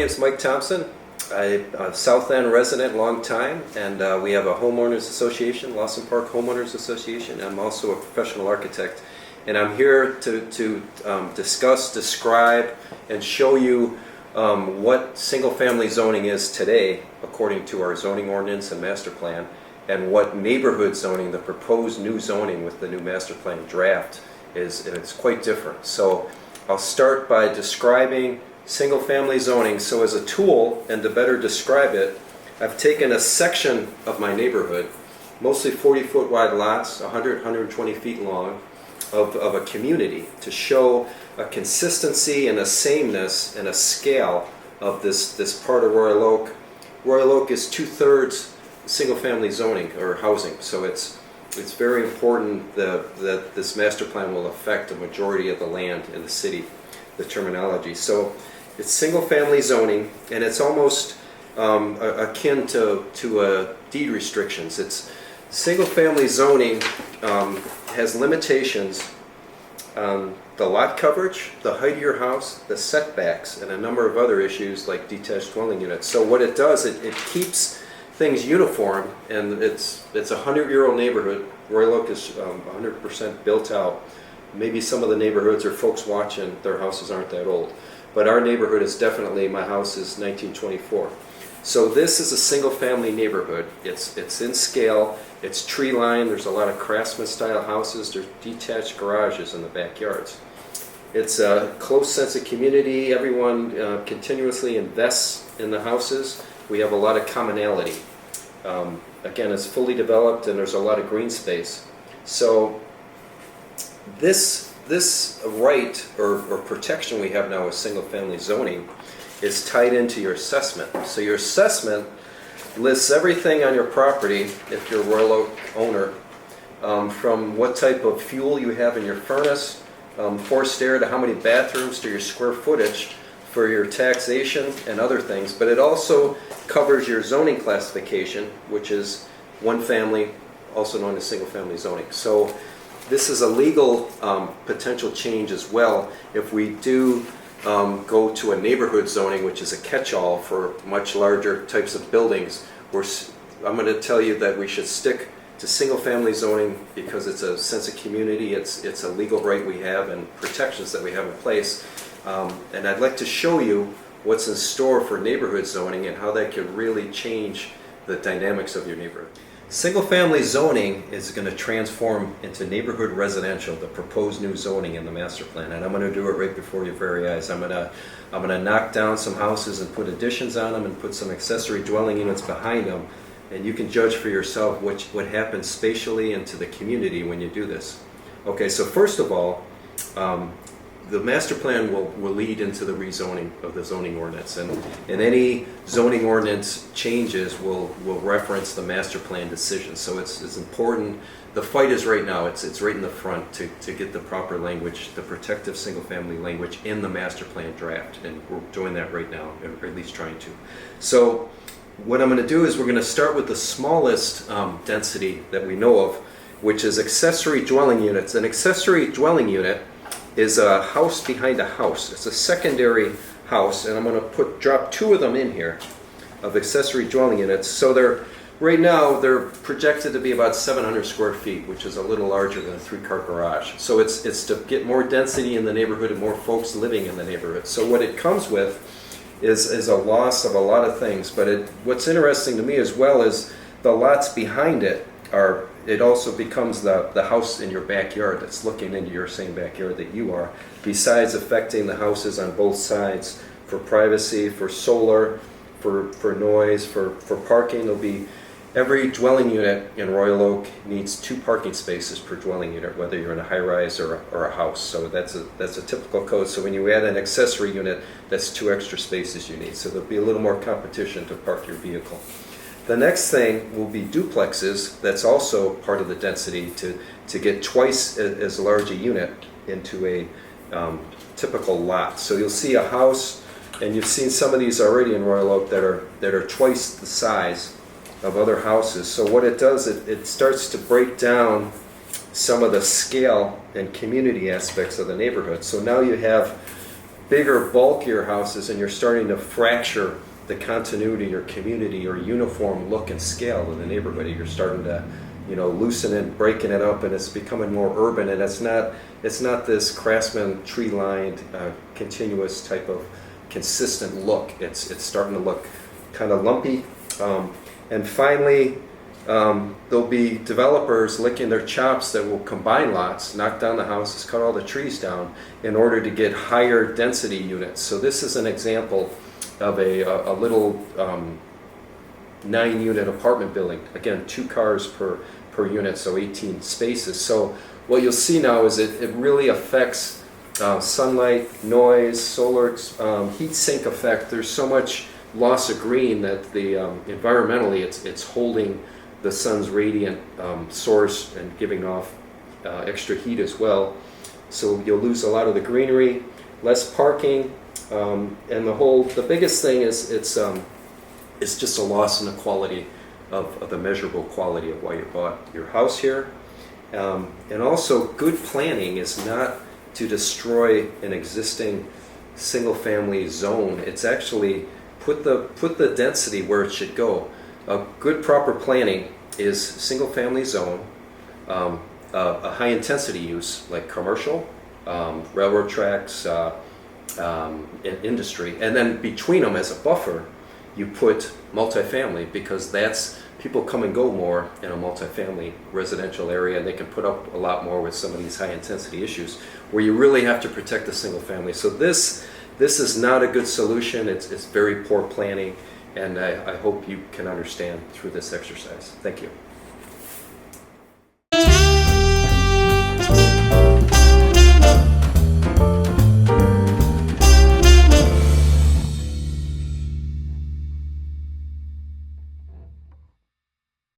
name's Mike Thompson. I'm a South End resident, long time, and we have a homeowners association, Lawson Park Homeowners Association. I'm also a professional architect, and I'm here to discuss, describe, and show you what single-family zoning is today, according to our zoning ordinance and master plan, and what neighborhood zoning, the proposed new zoning with the new master plan draft, is, and it's quite different. So I'll start by describing single-family zoning. So as a tool, and to better describe it, I've taken a section of my neighborhood, mostly 40-foot wide lots, 120 feet long, of a community, to show a consistency and a sameness and a scale of this part of Royal Oak. Royal Oak is 2/3 single-family zoning or housing, so it's very important that this master plan will affect the majority of the land in the city, the terminology. So it's single-family zoning, and it's almost akin to deed restrictions. It's single-family zoning has limitations on the lot coverage, the height of your house, the setbacks, and a number of other issues like detached dwelling units. So what it does, it keeps things uniform, and it's a 100-year-old neighborhood. Royal Oak is 100% built out. Maybe some of the neighborhoods or folks watching, their houses aren't that old. But our neighborhood is definitely, my house is 1924. So this is a single-family neighborhood. It's in scale. It's tree-lined. There's a lot of craftsman-style houses. There's detached garages in the backyards. It's a close sense of community. Everyone continuously invests in the houses. We have a lot of commonality. Again, it's fully developed, and there's a lot of green space. So this right or protection we have now with single-family zoning is tied into your assessment. So your assessment lists everything on your property, if you're a Royal Oak owner, from what type of fuel you have in your furnace, forced air, to how many bathrooms, to your square footage, for your taxation and other things. But it also covers your zoning classification, which is one family, also known as single-family zoning. So this is a legal potential change as well. If we do go to a neighborhood zoning, which is a catch-all for much larger types of buildings, I'm going to tell you that we should stick to single-family zoning because it's a sense of community, it's a legal right we have and protections that we have in place. And I'd like to show you what's in store for neighborhood zoning and how that could really change the dynamics of your neighborhood. Single-family zoning is going to transform into neighborhood residential, the proposed new zoning in the master plan, and I'm going to do it right before your very eyes. I'm going to knock down some houses and put additions on them and put some accessory dwelling units behind them, and you can judge for yourself what happens spatially and to the community when you do this. Okay, so first of all, the master plan will lead into the rezoning of the zoning ordinance, and any zoning ordinance changes will reference the master plan decision. So it's important. The fight is right now. It's right in the front to get the proper language, the protective single-family language in the master plan draft, and we're doing that right now, or at least trying to. So what I'm going to do is we're going to start with the smallest density that we know of, which is accessory dwelling units. An accessory dwelling unit is a house behind a house. It's a secondary house, and I'm going to drop two of them in here of accessory dwelling units. So right now they're projected to be about 700 square feet, which is a little larger than a 3-car garage. So it's to get more density in the neighborhood and more folks living in the neighborhood. So what it comes with is a loss of a lot of things. But what's interesting to me as well is the lots behind it it also becomes the house in your backyard that's looking into your same backyard that you are, besides affecting the houses on both sides for privacy, for solar, for noise, for parking. There'll be every dwelling unit in Royal Oak needs 2 parking spaces per dwelling unit, whether you're in a high-rise or a house. So that's a typical code. So when you add an accessory unit, that's 2 extra spaces you need. So there'll be a little more competition to park your vehicle. The next thing will be duplexes. That's also part of the density to get twice as large a unit into a typical lot. So you'll see a house, and you've seen some of these already in Royal Oak that are twice the size of other houses. So what it does, it starts to break down some of the scale and community aspects of the neighborhood. So now you have bigger, bulkier houses, and you're starting to fracture the continuity or community or uniform look and scale of the neighborhood. You're starting to, loosen it, breaking it up, and it's becoming more urban. And it's not this craftsman, tree-lined, continuous type of consistent look. It's starting to look kind of lumpy. And finally, there'll be developers licking their chops that will combine lots, knock down the houses, cut all the trees down in order to get higher density units. So this is an example of a little 9-unit apartment building. Again, 2 cars per unit, so 18 spaces. So what you'll see now is it really affects sunlight, noise, solar, heat sink effect. There's so much loss of green that the environmentally it's holding the sun's radiant source and giving off extra heat as well. So you'll lose a lot of the greenery, less parking, and the biggest thing is it's just a loss in the quality of the measurable quality of why you bought your house here. And also, good planning is not to destroy an existing single-family zone. It's actually put the density where it should go. A good proper planning is single-family zone, a high-intensity use like commercial, railroad tracks, industry, and then between them as a buffer, you put multifamily, because that's people come and go more in a multifamily residential area, and they can put up a lot more with some of these high-intensity issues where you really have to protect the single family. So this is not a good solution. It's very poor planning, and I hope you can understand through this exercise. Thank you.